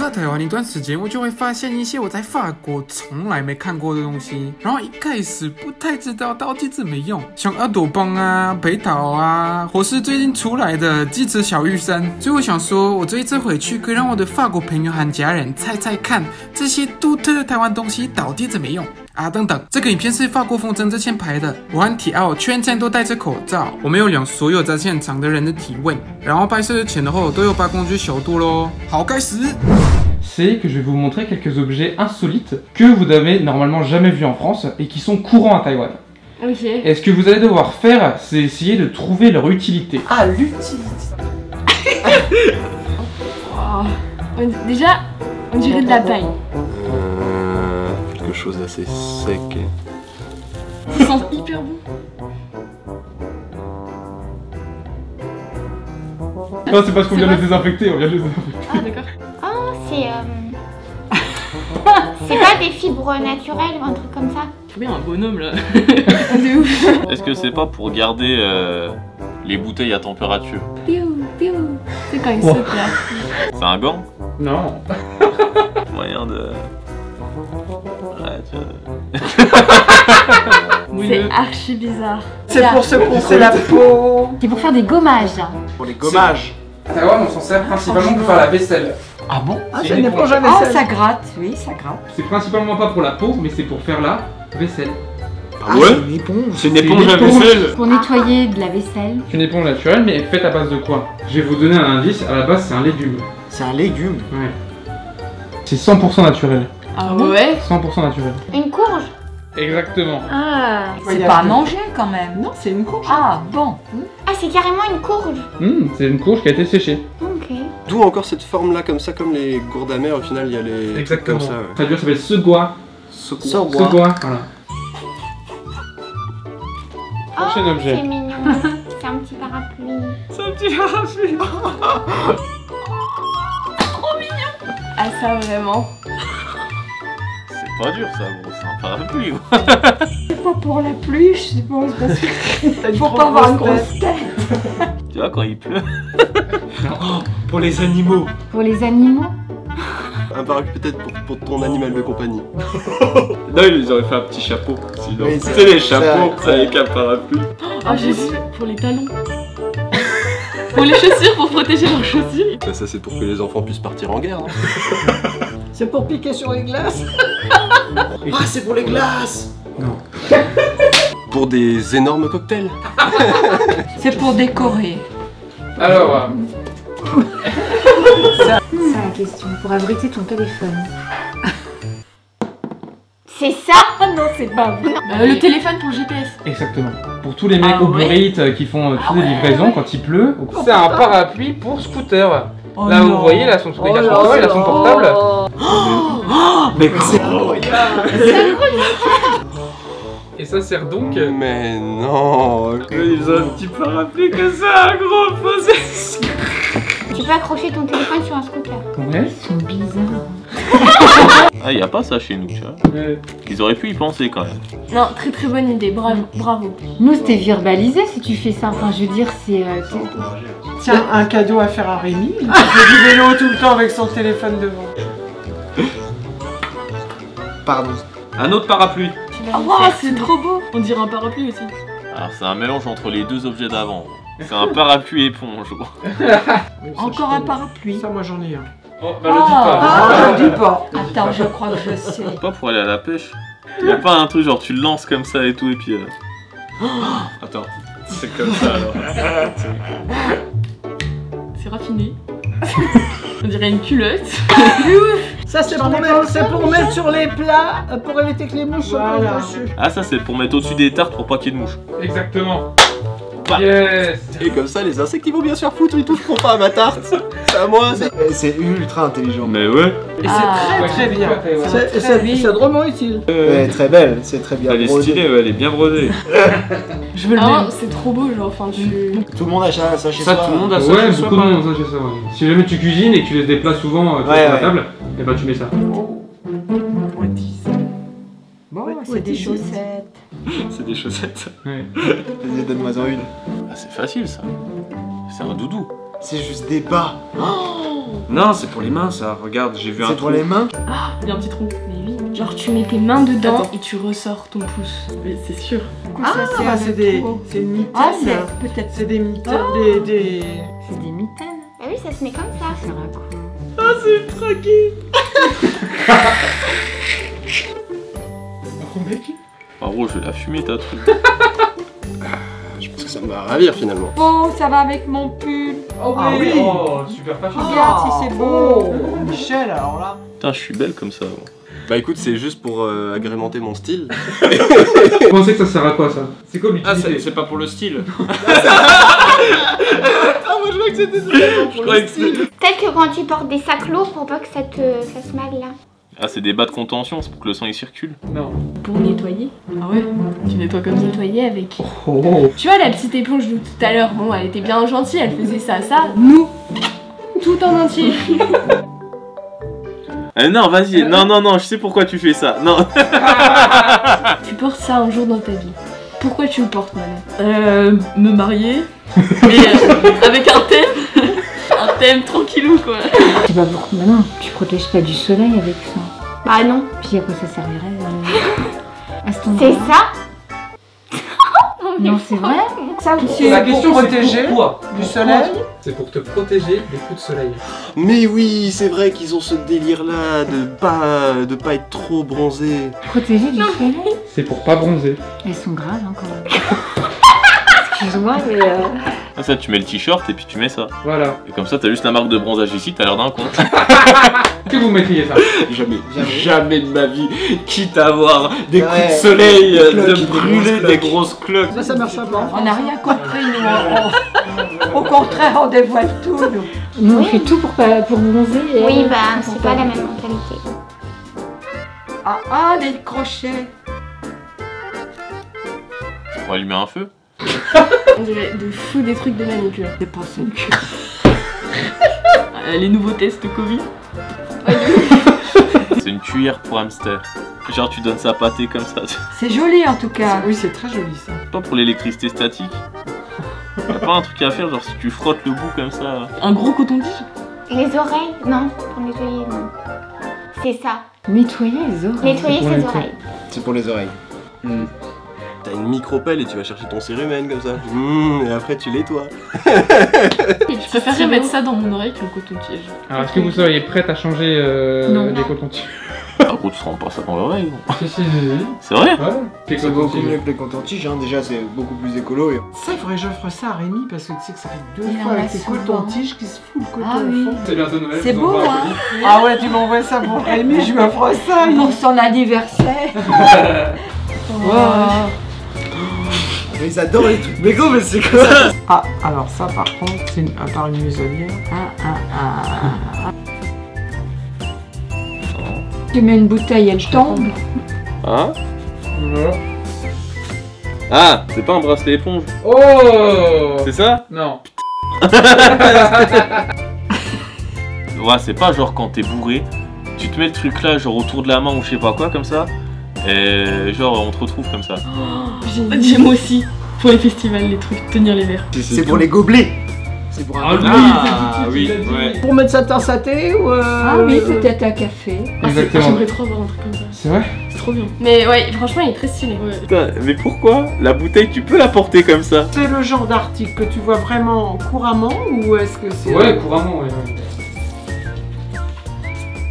在台湾一段时间，我就会发现一些我在法国从来没看过的东西，然后一开始不太知道到底怎么用，像耳朵棒啊、北岛啊，或是最近出来的机智小雨伞。所以我想说，我这一次回去可以让我的法国朋友和家人猜猜看，这些独特的台湾东西到底怎么用。啊，等等，这个影片是法国风筝之前拍的，我和提奥全程都戴着口罩，我没有量所有在现场的人的体温，然后拍摄前后都有把工具消毒咯。好，开始。C'est que je vais vous montrer quelques objets insolites que vous n'avez normalement jamais vus en France et qui sont courants à Taïwan. Ok. Et ce que vous allez devoir faire, c'est essayer de trouver leur utilité. Ah, l'utilité. Oh. Déjà, on dirait de la paille. Quelque chose d'assez sec. Ça sent hyper bon. Non, c'est parce qu'on vient de les désinfecter, on vient de les désinfecter. Ah, d'accord. Oh, c'est pas des fibres naturelles ou un truc comme ça? Trop bien, un bonhomme là. De ouf. Est-ce que c'est pas pour garder les bouteilles à température? Piou, piou. C'est quand il saute là. C'est un gant? Non. Moyen de... Ouais, C'est archi bizarre. C'est pour se poncer la peau. C'est pour faire des gommages. pour les gommages. À Taïwan, on s'en sert principalement pour faire la vaisselle. Ah bon? Ah, C'est c'est une une éponge à Oh, vaisselle. ça gratte, oui, ça gratte. C'est principalement pas pour la peau, mais c'est pour faire la vaisselle. Ah ouais? C'est une éponge. C'est une C'est une éponge à éponge. vaisselle? Pour nettoyer de la vaisselle. C'est une éponge naturelle, mais faite à base de quoi? Je vais vous donner un indice, à la base c'est un légume. C'est un légume. Ouais. C'est 100% naturel. Ah ouais? 100% naturel. Une courge? Exactement. Ah. Ouais, y C'est a pas à plus. manger quand même. Non, c'est une courge. Ah bon. Ah, c'est carrément une courge. C'est une courge qui a été séchée. Ok. D'où encore cette forme-là, comme ça, comme les gourdes amères, au final il y a les... trucs comme ça. Ouais. Traduire, ça s'appelle segua. Secours. Saubois. Segua, voilà. Oh, Prochain objet. c'est mignon. C'est un petit parapluie. C'est un petit parapluie. Ah, ça vraiment. C'est pas dur ça, gros, c'est un parapluie. Gros. C'est pas pour la pluie, je suppose, parce que Faut pas avoir une grosse tête. Tu vois, quand il pleut. Pour les animaux. pour les animaux. Un parapluie peut-être pour ton animal de compagnie. Non, ils auraient fait un petit chapeau. Sinon, Oui, c'est les chapeaux c'est avec un parapluie. Ah, j'ai su. Pour les talons. Pour les chaussures, pour protéger leurs chaussures. Bah, ça c'est pour que les enfants puissent partir en guerre, non? C'est pour piquer sur les glaces. Ah, c'est pour les glaces. Non. Pour des énormes cocktails. C'est pour décorer. Alors, C'est la question. Pour abriter ton téléphone. C'est ça? Ah non, c'est pas vrai. Le téléphone pour le GPS. exactement. Pour tous les mecs Ah au ouais. Uber Eats qui font toutes les livraisons quand il pleut. C'est un parapluie pour scooter. Oh là, non. vous voyez, là, son truc à son il a son portable. Mais c'est Et ça sert donc. Mais non. Ils ont un petit parapluie comme ça, gros posé. Tu peux accrocher ton téléphone sur un scooter. Ouais. Ils sont bizarres. Ah, y a pas ça chez nous, tu vois. Ils auraient pu y penser quand même. Non, très très bonne idée, bravo, bravo. Nous, c'était verbalisé si tu fais ça. Enfin, je veux dire, c'est. Tiens, un cadeau à faire à Rémi. Il fait du vélo tout le temps avec son téléphone devant. Pardon. Un autre parapluie. Ah wow, c'est trop beau. On dirait un parapluie aussi. Alors c'est un mélange entre les deux objets d'avant. C'est un parapluie éponge. Gros. Encore un parapluie. Ça, moi j'en ai un. Oh, bah le dis pas. Ah, je le dis pas. Attends, je crois que je sais. Pas pour aller à la pêche. Y a pas un truc genre tu le lances comme ça et tout et puis... Attends, c'est comme ça alors. C'est raffiné. On dirait une culotte. Ça, c'est pour mettre sur les plats, pour éviter que les mouches se posent dessus. Ah ça c'est pour mettre au-dessus des tartes pour pas qu'il y ait de mouches. Exactement. Bah. Yes. Et comme ça les insectes ils vont bien se faire foutre, ils toucheront pas à ma tarte. C'est à moi ça. C'est ultra intelligent. Mais ouais. Et Ah. c'est très très bien. très C'est bien. drôlement utile. Ouais, très belle, c'est très bien Elle est brodé. stylée, ouais, elle est bien brodée. Je veux le même. C'est trop beau, genre, enfin, tu... Tout le monde a ça chez Ça soi. tout le monde a ça Ouais, chez soi, beaucoup de quand monde même. a ça chez soi. Ouais. Si jamais tu cuisines et que tu laisses des plats souvent tu vois, Ouais, sur la ouais. table, et bah tu mets ça. Bon, c'est des chaussettes. C'est des chaussettes. Ouais. Vas-y, donne-moi-en une. Ah c'est facile ça. C'est un doudou. C'est juste des bas. Non, c'est pour les mains ça. Regarde, j'ai vu un C'est trou. pour les mains. Il y a un petit trou. Mais oui. Genre tu mets tes mains dedans et tu ressors ton pouce. Mais c'est sûr. Du coup, ça sert c'est de des... trop. c'est une mitaine. Ah, c'est peut-être. C'est des mitaines, des... C'est des mitaines. Bah oui, ça se met comme ça. Ça sert à quoi? En gros, je vais la fumer ta truc. Je pense que ça me va ravir finalement. Oh, ça va avec mon pull. Oh Ah oui. Oh, super fashion. Regarde si c'est beau. Oh, Michel, alors là. Putain, je suis belle comme ça. Moi. Bah écoute, c'est juste pour agrémenter mon style. Vous pensez que ça sert à quoi ça? C'est quoi Ah, l'utilité? c'est pas pour le style. Je croyais que c'était. Peut-être que quand tu portes des sacs lourds pour pas que ça se mal là. Ah, c'est des bas de contention, c'est pour que le sang il circule. Non. Pour nettoyer. Ah ouais. Tu nettoies comme ça. Nettoyer avec. Oh. Tu vois la petite éponge de tout à l'heure, bon elle était bien gentille, elle faisait ça. Nous, tout en entier. Non, vas-y, non, je sais pourquoi tu fais ça. Non. Tu portes ça un jour dans ta vie. Pourquoi tu le portes, Manon? Me marier. Mais avec un thème. Un thème tranquillou quoi. C'est pas pour. Bah non, tu protèges pas du soleil avec ça. Bah non. Puis à quoi ça servirait à cet C'est endroit? ça. Non, c'est vrai. Ça aussi. C'est La pour question protéger c'est pourquoi? du soleil. C'est pour te protéger des coups de soleil. Mais oui, c'est vrai qu'ils ont ce délire là de pas être trop bronzé. Protéger du soleil. C'est pour pas bronzer. Elles sont graves hein, quand même. Excuse-moi, mais. Ah, ça, tu mets le t-shirt et puis tu mets ça. Voilà. Et comme ça, t'as juste la marque de bronzage ici, t'as l'air d'un con. Que vous mettriez ça? Jamais de ma vie, quitte à avoir des coups de Ouais. soleil, Des cloques, de des brûler grosses des cloques. grosses cloques. Ça marche pas. On n'a rien compris, nous. Au contraire, on dévoile tout, nous. Nous, on fait tout pour bronzer. Et Oui, elle, bah pour c'est pas la même mentalité. Ah, les crochets. On va allumer un feu. On dirait de fou des trucs de manicure. C'est pas ça. Les nouveaux tests Covid. C'est une cuillère pour hamster. Genre, tu donnes ça pâté comme ça. C'est joli en tout cas. Oui, c'est très joli ça. Pas pour l'électricité statique. Y'a pas un truc à faire, genre si tu frottes le bout comme ça. Un gros coton-tige. Les oreilles, non. Pour nettoyer, non. C'est ça. Nettoyer les oreilles. Nettoyer pour ses les oreilles. C'est pour les oreilles. T'as une micro-pelle et tu vas chercher ton cérumen comme ça. Et après tu nettoies. Je préférerais mettre ça dans mon oreille que le coton-tige. Alors est-ce que vous seriez prête à changer Non. les cotons-tiges? Par contre, tu te rends pas ça dans l'oreille. non. Si, si, si. C'est vrai? Ouais. Les C'est beaucoup mieux cotons-tiges. que les cotons-tiges, hein. Déjà c'est beaucoup plus écolo. Et... Ça, il faudrait que j'offre ça à Rémi parce que tu sais que ça fait deux Il fois en a avec tes souvent. cotons-tiges qui se fout le coton Ah au oui. fond. C'est bientôt Noël. C'est vous beau, envoie un hein. colis. Ah ouais, tu m'envoies ça pour Rémi, je lui offre ça. Pour son anniversaire. Mais ils adorent les trucs. Mais go, mais c'est quoi ça? Ah, alors ça par contre, c'est à part une muselière. Tu mets une bouteille, elle tombe. Hein? Voilà. Ah, c'est pas un bracelet éponge. Oh. C'est ça? Non. Ouais, c'est pas genre quand t'es bourré, tu te mets le truc là, genre autour de la main ou je sais pas quoi, comme ça. Et genre, on te retrouve comme ça. J'aime aussi. Pour les festivals, les trucs, tenir les verres. C'est pour les gobelets. C'est pour un gobelet. Ah oui, ouais. Pour mettre sa tasse à thé ou Ah oui, peut-être un café. Exactement. J'aimerais trop avoir un truc comme ça. C'est vrai? C'est trop bien. Mais ouais, franchement, il est très stylé. Ouais. Putain, mais pourquoi la bouteille, tu peux la porter comme ça? C'est le genre d'article que tu vois vraiment couramment ou est-ce que c'est... Ouais, couramment, ouais.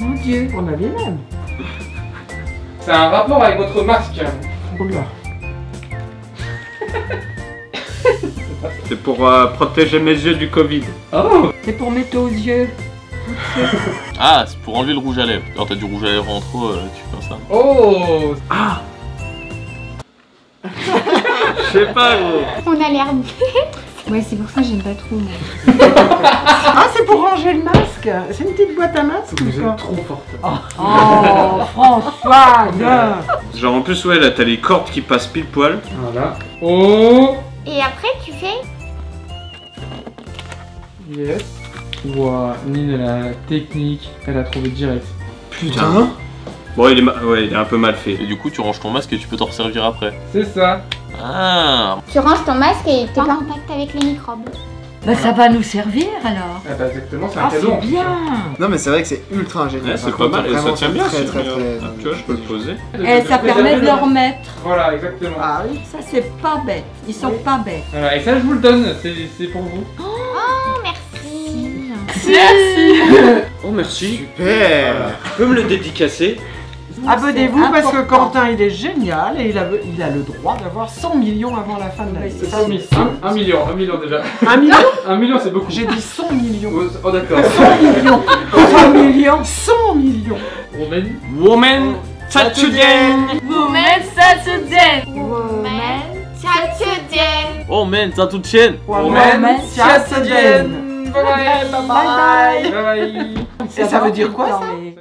Mon Dieu. On a les mêmes. C'est un rapport avec votre masque. Oula. C'est pour protéger mes yeux du Covid. Oh. C'est pour mettre aux yeux. Ah, c'est pour enlever le rouge à lèvres. Alors t'as du rouge à lèvres en trop, tu fais ça. Oh. Je sais pas, gros. On a l'air. Ouais, c'est pour ça que j'aime pas trop. Moi. Ah, c'est pour ranger le masque. C'est une petite boîte à masque Vous ou pas? êtes trop forte. Oh, François. Genre en plus, ouais, là t'as les cordes qui passent pile poil. Voilà. Oh. Et après, tu fais. Yes. Ouah, Nine, elle a la technique, elle a trouvé direct. Putain. Bon, il est un peu mal fait. Et du coup, tu ranges ton masque et tu peux t'en resservir après. C'est ça. Ah, Tu ranges ton masque et t'es pas en contact avec les microbes. Bah ça va nous servir alors. Ah bah exactement, c'est un Ah cadeau. en c'est plus. bien. Non, mais c'est vrai que c'est ultra ingénieux. Ouais, c'est Par pas contre, mal, et ça vraiment, tient c'est bien, très, c'est très, bien. très, Ah, tu vois, je peux le poser. Et ça permet de le remettre. Voilà, exactement. Ah oui. Ça c'est pas bête. Ils sont pas bêtes. Voilà, et ça je vous le donne, c'est pour vous. Merci. Oh merci. Super. Tu peux me le dédicacer? Abonnez-vous C'est parce que important. Quentin il est génial et il a le droit d'avoir 100 millions avant la fin de l'année. c'est Ça, ça. Un million déjà. 1 million. 1 million c'est beaucoup. J'ai dit 100 millions. Oh d'accord. 100 millions. 100 millions. 100 millions. Romain. Woman Tatsugen. Woman Saturday. Woman Saturday. Oh man, ça tout tient. Woman Saturday. Bye bye. Bye bye. Bye bye. Et ça veut dire quoi ça? Dans les-